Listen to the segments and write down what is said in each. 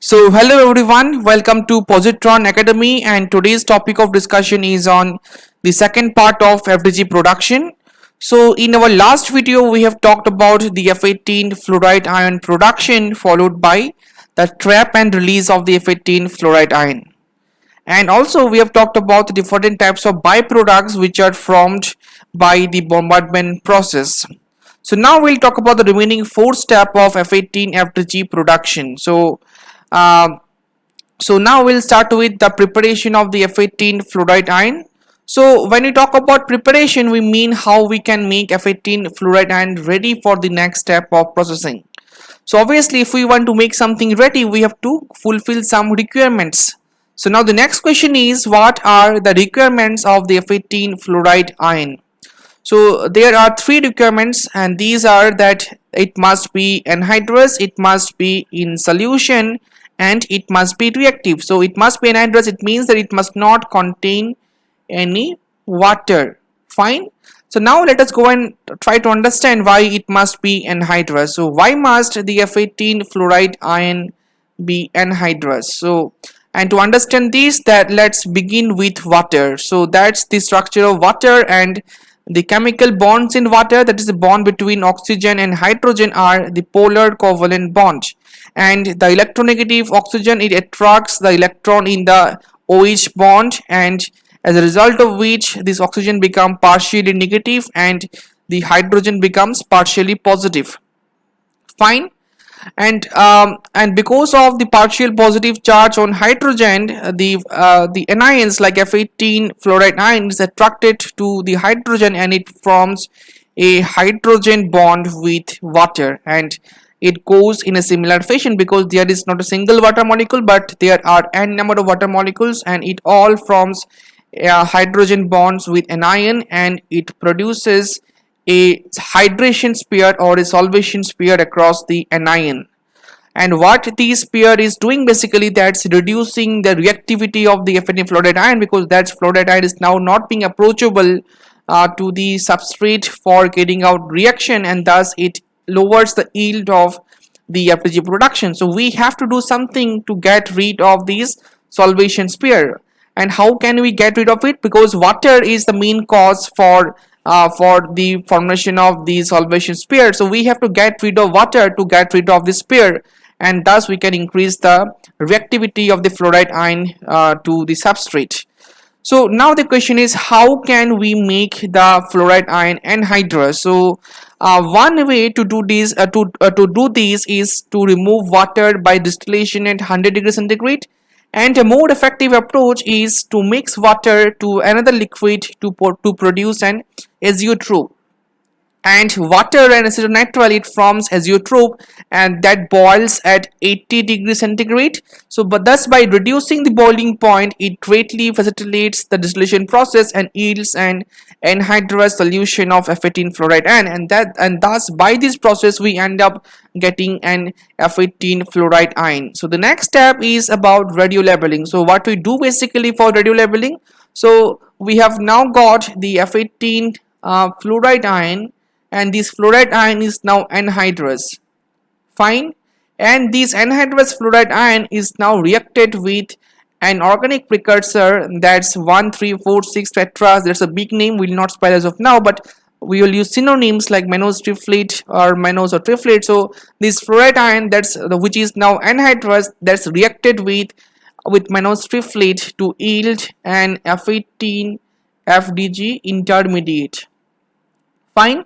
So, hello everyone, welcome to Positron Academy, and today's topic of discussion is on the second part of FDG production. So, in our last video, we have talked about the F18 fluoride ion production, followed by the trap and release of the F18 fluoride ion. And also, we have talked about the different types of byproducts which are formed by the bombardment process. So, now we'll talk about the remaining fourth step of F18 FDG production. Um, so now we'll start with the preparation of the F18 fluoride ion. So when we talk about preparation, we mean how we can make F18 fluoride ion ready for the next step of processing. So obviously, if we want to make something ready, we have to fulfill some requirements. So now the next question is, what are the requirements of the F18 fluoride ion? So there are three requirements, and these are that it must be anhydrous, it must be in solution, and it must be reactive. So it must be anhydrous, it means that it must not contain any water. Fine. So now let us go and try to understand why it must be anhydrous. So why must the F18 fluoride ion be anhydrous? So, and to understand this, that let's begin with water. So that's the structure of water, and the chemical bonds in water, that is the bond between oxygen and hydrogen, are the polar covalent bond. And the electronegative oxygen, it attracts the electron in the OH bond, and as a result of which this oxygen becomes partially negative and the hydrogen becomes partially positive. Fine. And because of the partial positive charge on hydrogen, the anions like F18 fluoride ion is attracted to the hydrogen, and it forms a hydrogen bond with water, and it goes in a similar fashion because there is not a single water molecule but there are n number of water molecules, and it all forms hydrogen bonds with an ion, and it produces a hydration sphere or a solvation sphere across the anion. And what this sphere is doing, basically, that's reducing the reactivity of the F18 fluoride ion, because that fluoride ion is now not being approachable to the substrate for carrying out reaction, and thus it lowers the yield of the FDG production. So we have to do something to get rid of this solvation sphere. And how can we get rid of it? Because water is the main cause for the formation of the solvation sphere. So we have to get rid of water to get rid of this sphere, and thus we can increase the reactivity of the fluoride ion to the substrate. So now the question is, how can we make the fluoride ion anhydrous? So one way to do this is to remove water by distillation at 100 degrees centigrade. And a more effective approach is to mix water to another liquid to produce an azeotrope. And water and acetonitrile, it forms azeotrope, and that boils at 80 degrees centigrade. So but thus by reducing the boiling point, it greatly facilitates the distillation process and yields an anhydrous solution of F18 fluoride ion, and thus by this process we end up getting an F18 fluoride ion. So the next step is about radio labeling. So what we do basically for radio labeling, so we have now got the F18 fluoride ion, and this fluoride ion is now anhydrous. Fine. And this anhydrous fluoride ion is now reacted with an organic precursor, that's 1346 tetra. There's a big name, we'll not spell as of now, but we will use synonyms like mannose triflate or mannose or triflate. So this fluoride ion, which is now anhydrous, that's reacted with mannose triflate to yield an F18 FDG intermediate. Fine.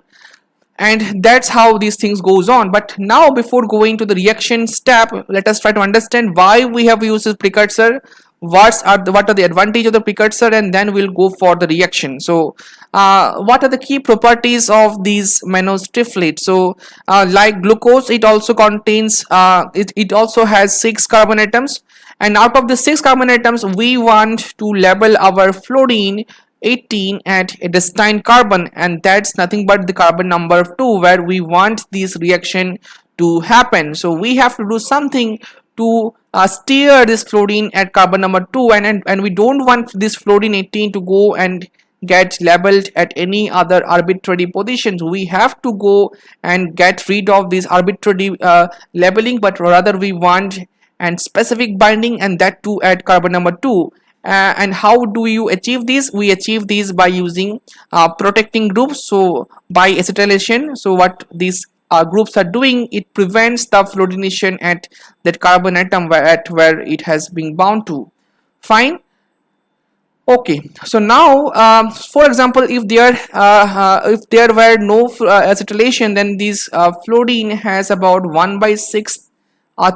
And that's how these things goes on. But now, before going to the reaction step, let us try to understand why we have used this precursor, what are the advantage of the precursor, and then we'll go for the reaction. So what are the key properties of these mannose triflate? So like glucose, it also contains it also has 6 carbon atoms, and out of the 6 carbon atoms we want to label our fluorine 18 at a destined carbon, and that's nothing but the carbon number 2 where we want this reaction to happen. So we have to do something to steer this fluorine at carbon number 2, and we don't want this fluorine 18 to go and get labeled at any other arbitrary positions. We have to go and get rid of this arbitrary labeling, but rather we want and specific binding, and that too at carbon number 2. And how do you achieve this? We achieve this by using protecting groups, so by acetylation. So what these groups are doing, it prevents the fluorination at that carbon atom where it has been bound to. Fine. Okay, so now for example, if there were no acetylation, then this fluorine has about 1 by 6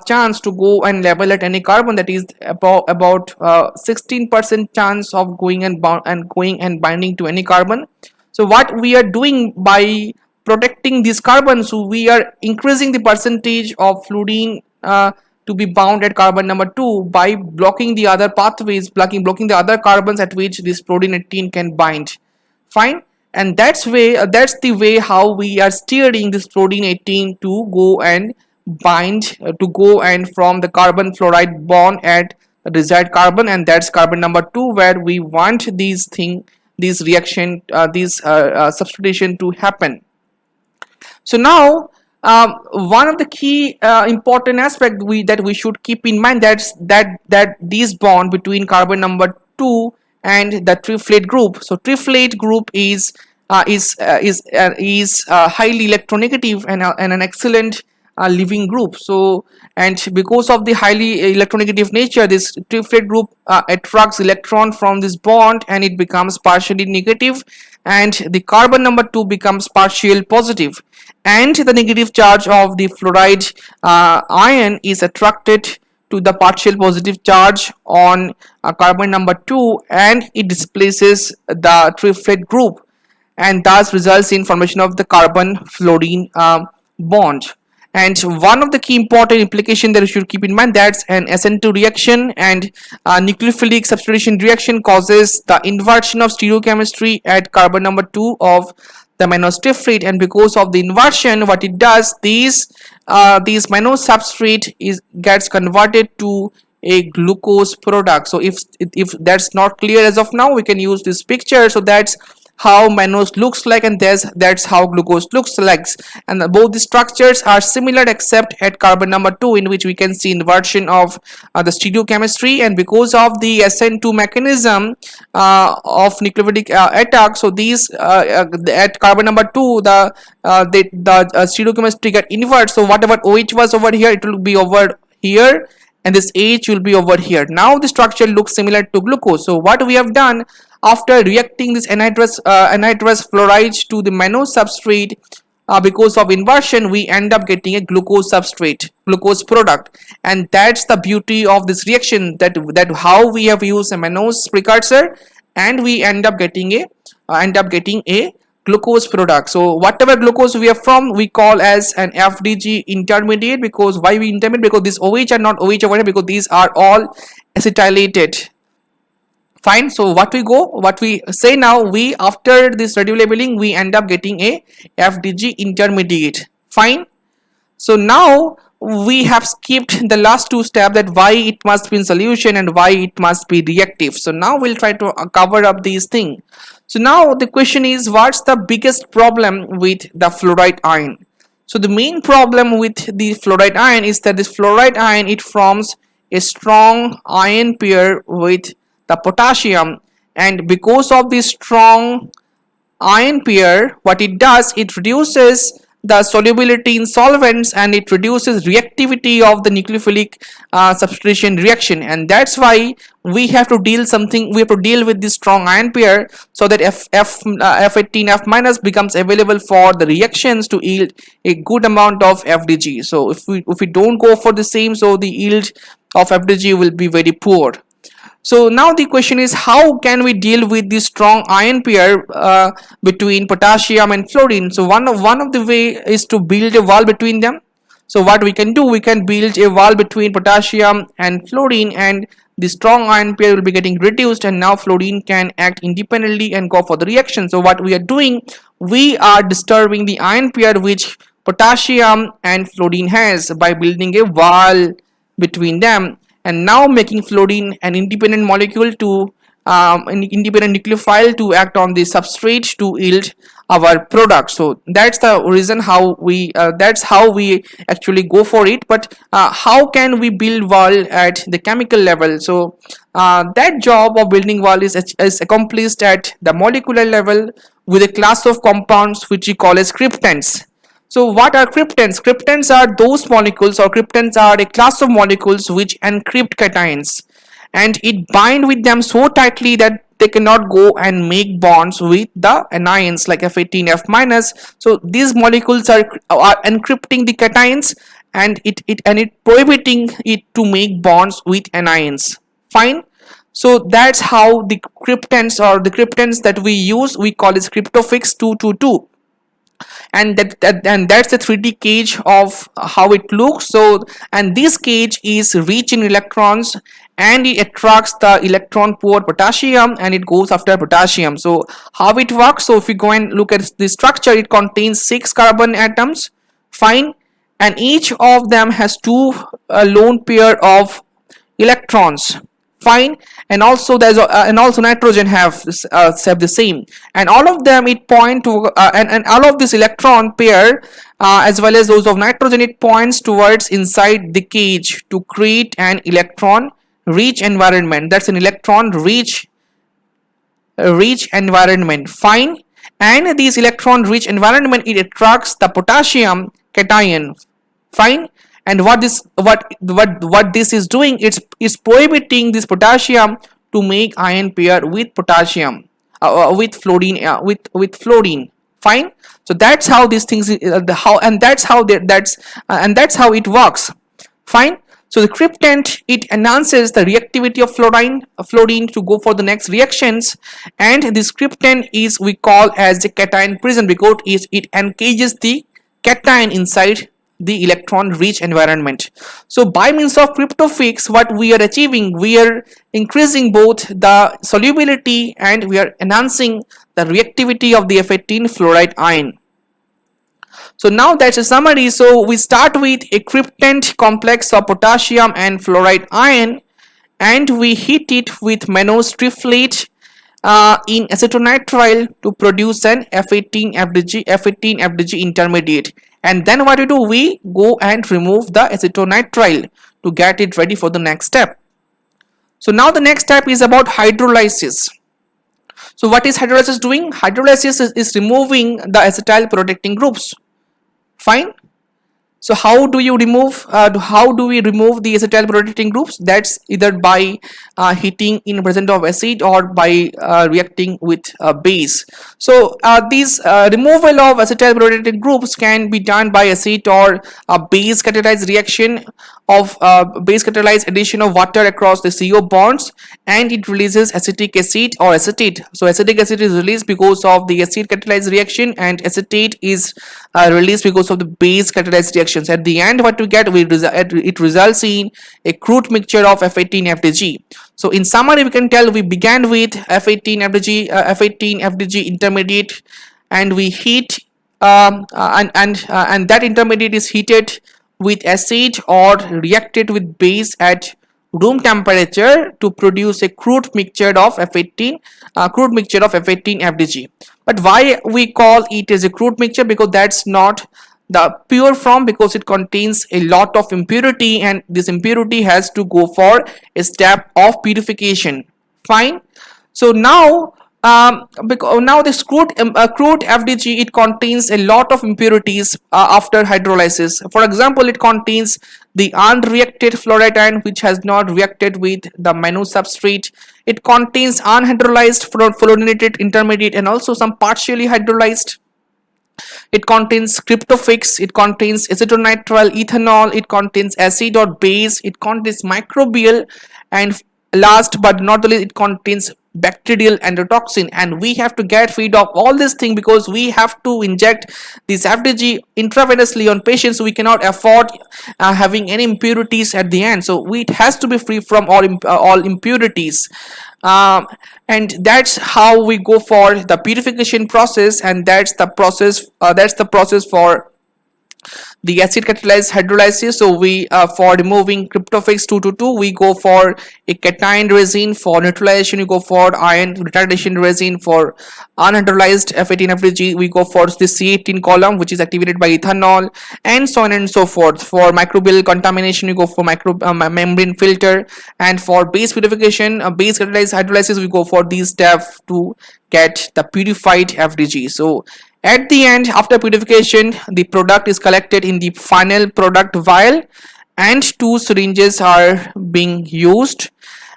chance to go and level at any carbon, that is about 16% chance of going and binding to any carbon. So what we are doing by protecting these carbons, so we are increasing the percentage of fluorine to be bound at carbon number 2 by blocking the other pathways, blocking the other carbons at which this fluorine 18 can bind. Fine. And that's the way how we are steering this fluorine 18 to go and bind to go and form the carbon fluoride bond at the desired carbon, and that's carbon number 2 where we want these reaction substitution to happen. So now one of the key important aspect that we should keep in mind, that this bond between carbon number 2 and the triflate group. So triflate group is highly electronegative and an excellent living group. So, and because of the highly electronegative nature, this triflate group attracts electron from this bond and it becomes partially negative, and the carbon number 2 becomes partial positive, and the negative charge of the fluoride ion is attracted to the partial positive charge on carbon number 2, and it displaces the triflate group, and thus results in formation of the carbon fluorine bond. And one of the key important implication that you should keep in mind, that's an SN2 reaction, and nucleophilic substitution reaction causes the inversion of stereochemistry at carbon number 2 of the mannose triflate, and because of the inversion, what it does, these mannose substrate gets converted to a glucose product. So if that's not clear as of now, we can use this picture. So that's how mannose looks like, and that's how glucose looks like, and both the structures are similar except at carbon number 2, in which we can see inversion of the stereochemistry, and because of the SN2 mechanism of nucleophilic attack, so these at carbon number 2 the stereochemistry get inverted. So whatever OH was over here, it will be over here, and this H will be over here. Now the structure looks similar to glucose. So what we have done, after reacting this anhydrous fluoride to the mannose substrate, because of inversion, we end up getting a glucose product, and that's the beauty of this reaction, that how we have used a mannose precursor and we end up getting a glucose product. So whatever glucose we have formed, we call as an FDG intermediate. Because why we intermediate? Because these OH are not OH over here, because these are all acetylated. Fine. So what we say now, we after this radio labeling, we end up getting a FDG intermediate. Fine. So now we have skipped the last two steps, that why it must be in solution and why it must be reactive. So now we'll try to cover up these things. So now the question is, what's the biggest problem with the fluoride ion? So the main problem with the fluoride ion is that this fluoride ion, it forms a strong ion pair with the potassium, and because of this strong ion pair, what it does, it reduces the solubility in solvents and it reduces reactivity of the nucleophilic substitution reaction, and that's why we have to deal with this strong ion pair, so that F18 F minus becomes available for the reactions to yield a good amount of FDG. So if we don't go for the same, so the yield of FDG will be very poor. So now the question is, how can we deal with this strong ion pair between potassium and fluorine? So one of the way is to build a wall between them. So what we can do, we can build a wall between potassium and fluorine, and the strong ion pair will be getting reduced, and now fluorine can act independently and go for the reaction. So what we are doing, we are disturbing the ion pair which potassium and fluorine has by building a wall between them, and now making fluorine an independent molecule to an independent nucleophile to act on the substrate to yield our product. So that's the reason how we that's how we actually go for it. But how can we build wall at the chemical level? So that job of building wall is accomplished at the molecular level with a class of compounds which we call as cryptants. So what are cryptants? Cryptants are those molecules, or cryptants are a class of molecules which encrypt cations, and it bind with them so tightly that they cannot go and make bonds with the anions like F18F minus. So these molecules are encrypting the cations, and it prohibiting it to make bonds with anions. Fine. So that's how the cryptants, or the cryptants that we use, we call it cryptofix 222. And that's the 3D cage of how it looks. So, and this cage is rich in electrons, and it attracts the electron poor potassium, and it goes after potassium. So how it works? So if we go and look at the structure, it contains 6 carbon atoms. Fine. And each of them has 2 lone pair of electrons. Fine. And also there's and also nitrogen have the same, and all of them it point to and all of this electron pair as well as those of nitrogen, it points towards inside the cage to create an electron rich environment. That's an electron rich environment. Fine. And this electron rich environment, it attracts the potassium cation. Fine. And what this is doing, it's prohibiting this potassium to make ion pair with potassium with fluorine with fluorine. Fine. So that's how these things that's how it works. Fine. So the cryptant, it enhances the reactivity of fluorine to go for the next reactions, and this cryptant is we call as the cation prison because it encages the cation inside the electron rich environment. So by means of cryptofix, what we are achieving, we are increasing both the solubility and we are enhancing the reactivity of the F18 fluoride ion. So now that's a summary. So we start with a cryptant complex of potassium and fluoride ion, and we heat it with mannose triflate in acetonitrile to produce an F18FDG intermediate. And then what we do, we go and remove the acetonitrile to get it ready for the next step. So now the next step is about hydrolysis. So what is hydrolysis doing? Hydrolysis is removing the acetyl protecting groups. Fine. So how do we remove the acetyl protecting groups? That's either by heating in presence of acid or by reacting with base. So these removal of acetyl protecting groups can be done by acid or base catalyzed reaction of base catalyzed addition of water across the CO bonds, and it releases acetic acid or acetate. So acetic acid is released because of the acid catalyzed reaction, and acetate is released because of the base catalyzed reactions. At the end, what we get, it results in a crude mixture of F18FDG. So in summary, we can tell we began with F18FDG intermediate, and we heat and that intermediate is heated with acid or reacted with base at room temperature to produce a crude mixture of F18FDG. But why we call it as a crude mixture? Because that's not the pure form, because it contains a lot of impurity, and this impurity has to go for a step of purification. Fine. So now now this crude FDG, it contains a lot of impurities after hydrolysis. For example, it contains the unreacted fluoride ion which has not reacted with the mannose substrate. It contains unhydrolyzed fluorinated intermediate and also some partially hydrolyzed. It contains cryptofix, it contains acetonitrile ethanol, it contains acid or base, it contains microbial, and last but not the least, it contains bacterial endotoxin. And we have to get rid of all this thing because we have to inject this FDG intravenously on patients. We cannot afford having any impurities at the end, so it has to be free from all impurities. And that's how we go for the purification process, and that's the process for the acid catalyzed hydrolysis. So we for removing cryptophax 222, we go for a cation resin. For neutralization, we go for ion retardation resin. For unhydrolyzed F18FDG, we go for the C18 column, which is activated by ethanol, and so on and so forth. For microbial contamination, we go for membrane filter, and for base purification, base catalyzed hydrolysis, we go for these steps to get the purified FDG. So at the end, after purification, the product is collected in the final product vial, and two syringes are being used,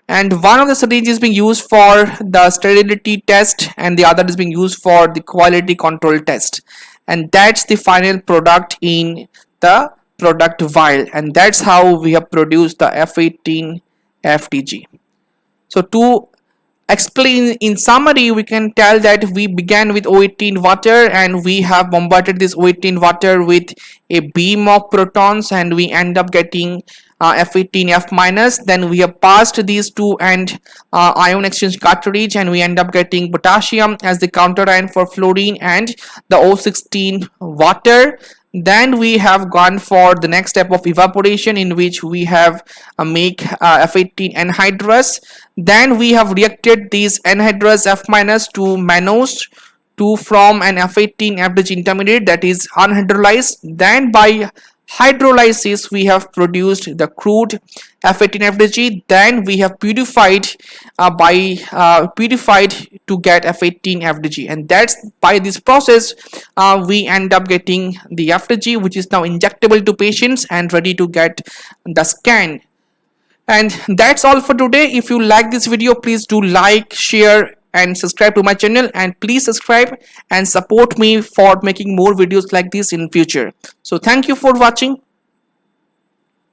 and one of the syringes is being used for the sterility test and the other is being used for the quality control test, and that's the final product in the product vial, and that's how we have produced the F18 FDG. So to explain in summary, we can tell that we began with O18 water and we have bombarded this O18 water with a beam of protons and we end up getting F18 F minus. Then we have passed these two and ion exchange cartridge and we end up getting potassium as the counter ion for fluorine and the O16 water. Then we have gone for the next step of evaporation, in which we have make F18 anhydrous. Then we have reacted these anhydrous F minus to mannose to from an F18 FDG intermediate that is unhydrolyzed. Then by hydrolysis we have produced the crude F18 FDG. Then we have purified purified to get F18 FDG, and that's by this process we end up getting the FDG, which is now injectable to patients and ready to get the scan. And that's all for today. If you like this video, please do like, share and subscribe to my channel, and please subscribe and support me for making more videos like this in future. So thank you for watching.